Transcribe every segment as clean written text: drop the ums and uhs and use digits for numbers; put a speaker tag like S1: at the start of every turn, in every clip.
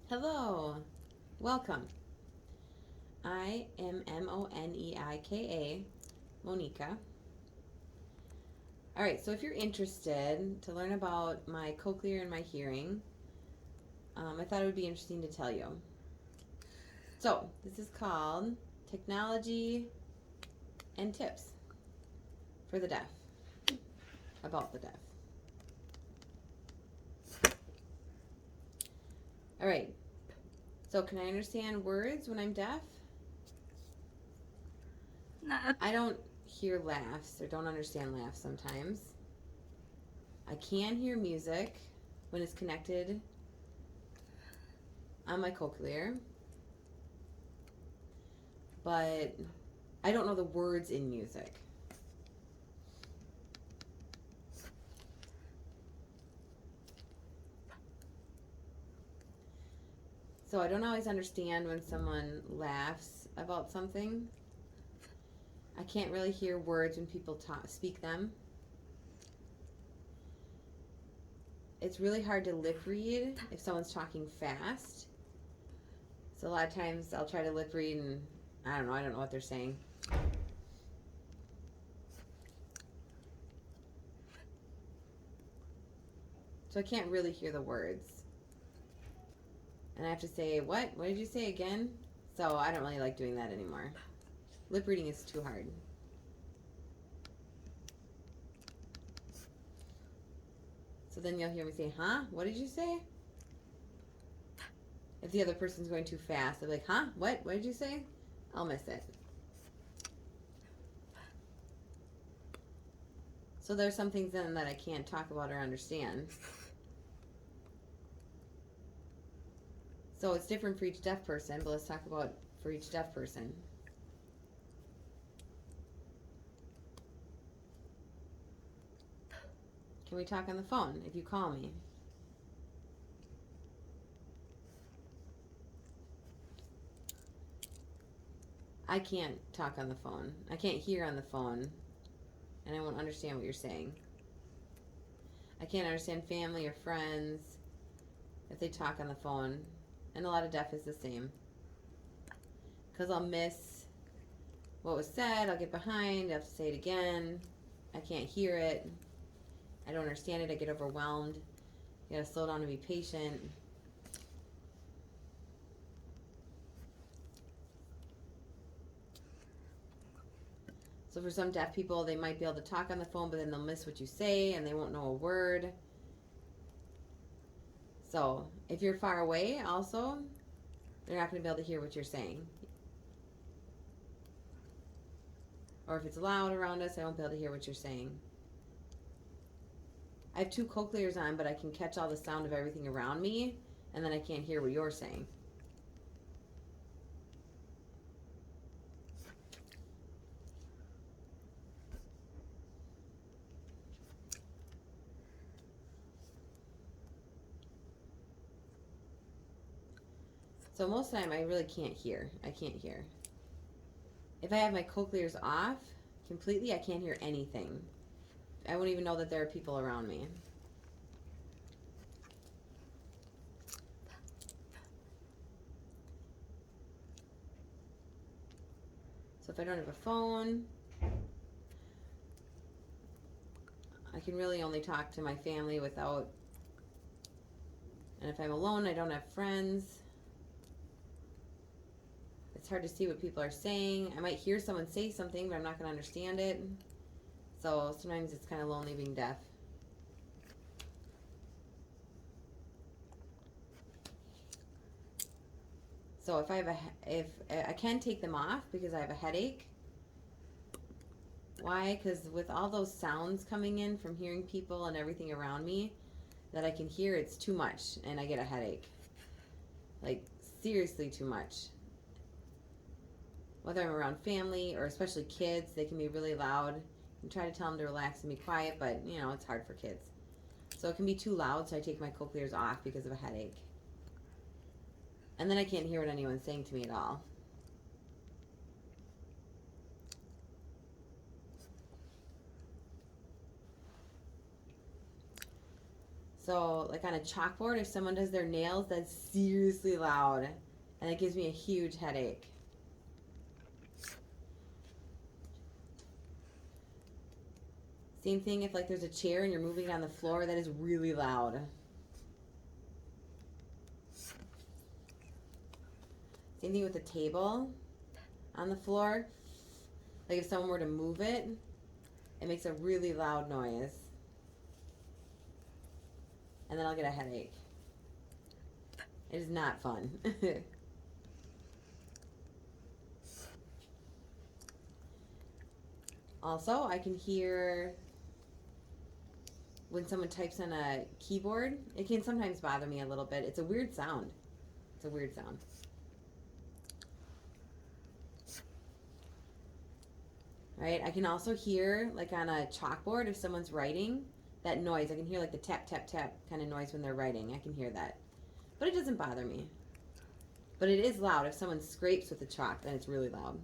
S1: Hello, welcome. I am Moneika, Monica. All right, so if you're interested to learn about my cochlear and my hearing, I thought it would be interesting to tell you. So, this is called Technology and Tips for the Deaf, about the deaf. All right, so can I understand words when I'm deaf? I don't hear laughs or don't understand laughs sometimes. I can hear music when it's connected on my cochlear, but I don't know the words in music. So I don't always understand when someone laughs about something. I can't really hear words when people speak them. It's really hard to lip read if someone's talking fast. So a lot of times I'll try to lip read and I don't know what they're saying. So I can't really hear the words. And I have to say, what? What did you say again? So I don't really like doing that anymore. Lip reading is too hard. So then you'll hear me say, huh? What did you say? If the other person's going too fast, they'll be like, huh? What? What did you say? I'll miss it. So there's some things then that I can't talk about or understand. So it's different for each deaf person, but let's talk about for each deaf person. Can we talk on the phone if you call me? I can't talk on the phone. I can't hear on the phone, and I won't understand what you're saying. I can't understand family or friends if they talk on the phone, and a lot of deaf is the same. Because I'll miss what was said, I'll get behind, I have to say it again, I can't hear it, I don't understand it, I get overwhelmed. You gotta slow down and be patient. So for some deaf people, they might be able to talk on the phone, but then they'll miss what you say and they won't know a word. So if you're far away, also, they're not going to be able to hear what you're saying. Or if it's loud around us, I won't be able to hear what you're saying. I have two cochlears on, but I can catch all the sound of everything around me, and then I can't hear what you're saying. So most of the time, I really can't hear. I can't hear. If I have my cochlears off completely, I can't hear anything. I won't even know that there are people around me. So if I don't have a phone, I can really only talk to my family without, and if I'm alone, I don't have friends. It's hard to see what people are saying. I might hear someone say something, but I'm not going to understand it. So sometimes it's kind of lonely being deaf. So if I can take them off because I have a headache. Why? Because with all those sounds coming in from hearing people and everything around me that I can hear, it's too much and I get a headache. Like seriously too much. Whether I'm around family or especially kids, they can be really loud. And try to tell them to relax and be quiet, but you know, it's hard for kids. So it can be too loud, so I take my cochlears off because of a headache. And then I can't hear what anyone's saying to me at all. So, like on a chalkboard, if someone does their nails, that's seriously loud. And it gives me a huge headache. Same thing if like there's a chair and you're moving it on the floor, that is really loud. Same thing with the table on the floor. Like if someone were to move it, it makes a really loud noise. And then I'll get a headache. It is not fun. Also, I can hear when someone types on a keyboard. It can sometimes bother me a little bit. It's a weird sound. It's a weird sound. Right? I can also hear, like on a chalkboard, if someone's writing, that noise. I can hear like the tap, tap, tap kind of noise when they're writing. I can hear that. But it doesn't bother me. But it is loud. If someone scrapes with the chalk, then it's really loud.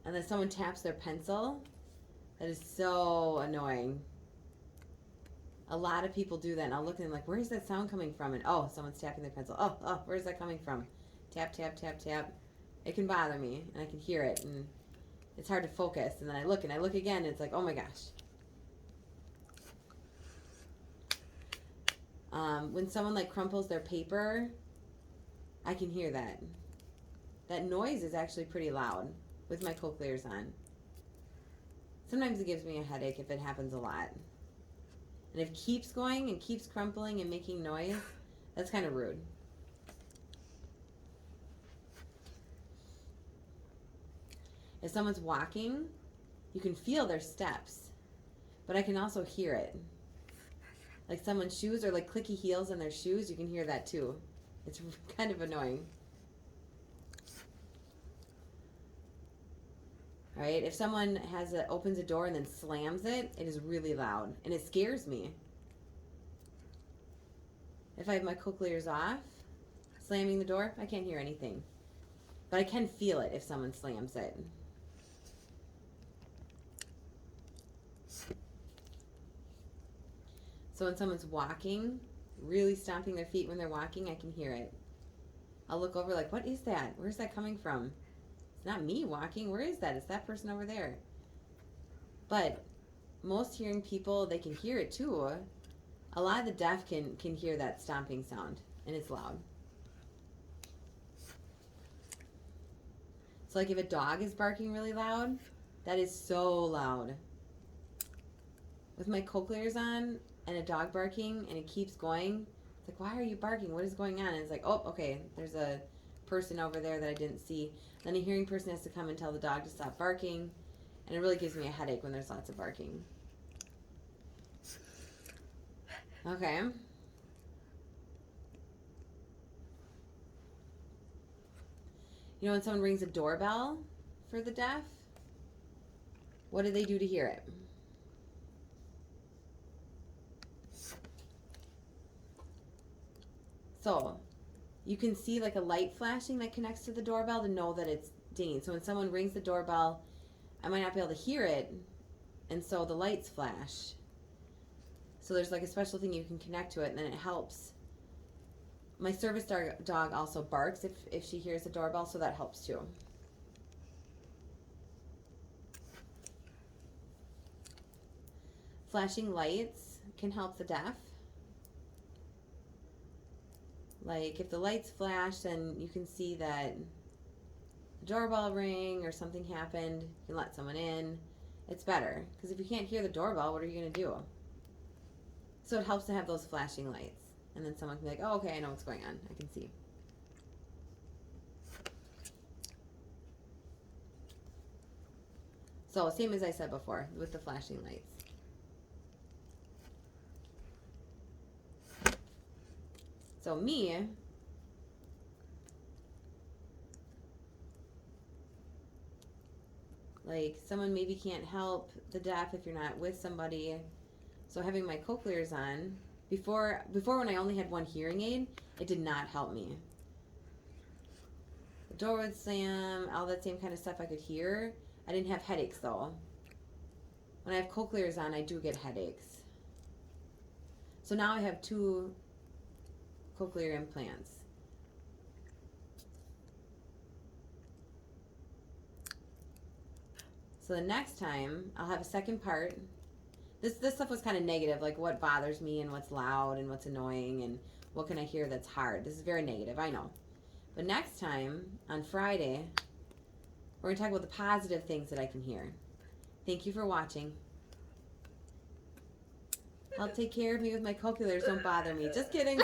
S1: And then someone taps their pencil. That is so annoying. A lot of people do that, and I'll look at them like, where's that sound coming from? And oh, someone's tapping their pencil. Oh, where's that coming from? Tap, tap, tap, tap. It can bother me, and I can hear it, and it's hard to focus. And then I look again, and it's like, oh my gosh. When someone like crumples their paper, I can hear that. That noise is actually pretty loud with my cochlears on. Sometimes it gives me a headache if it happens a lot. And if it keeps going and keeps crumpling and making noise, that's kind of rude. If someone's walking, you can feel their steps, but I can also hear it. Like someone's shoes or like clicky heels on their shoes, you can hear that too. It's kind of annoying. Right? If someone opens a door and then slams it, it is really loud and it scares me. If I have my cochlears off, slamming the door, I can't hear anything. But I can feel it if someone slams it. So when someone's walking, really stomping their feet when they're walking, I can hear it. I'll look over like, what is that? Where's that coming from? It's not me walking. Where is that? It's that person over there. But most hearing people, they can hear it too. A lot of the deaf can hear that stomping sound, and it's loud. So like if a dog is barking really loud, that is so loud. With my cochlears on and a dog barking and it keeps going, it's like, why are you barking? What is going on? And it's like, oh, okay, there's a person over there that I didn't see. Then a hearing person has to come and tell the dog to stop barking, and it really gives me a headache when there's lots of barking. Okay. You know when someone rings a doorbell for the deaf, what do they do to hear it? So you can see like a light flashing that connects to the doorbell to know that it's dinging. So when someone rings the doorbell, I might not be able to hear it, and so the lights flash. So there's like a special thing you can connect to it, and then it helps. My service dog also barks if she hears the doorbell, so that helps too. Flashing lights can help the deaf. Like if the lights flash, then you can see that the doorbell rang or something happened. You can let someone in. It's better, because if you can't hear the doorbell, what are you going to do? So it helps to have those flashing lights. And then someone can be like, oh, okay, I know what's going on. I can see. So same as I said before with the flashing lights. So me, like someone maybe can't help the deaf if you're not with somebody. So having my cochlears on, before when I only had one hearing aid, it did not help me. The door would slam, all that same kind of stuff I could hear. I didn't have headaches though. when I have cochlears on, I do get headaches. So now I have 2 cochlear implants. So the next time, I'll have a second part. This stuff was kind of negative, like what bothers me and what's loud and what's annoying and what can I hear that's hard. This is very negative, I know. But next time, on Friday, we're going to talk about the positive things that I can hear. Thank you for watching. Help take care of me with my cochlears. Don't bother me. Just kidding.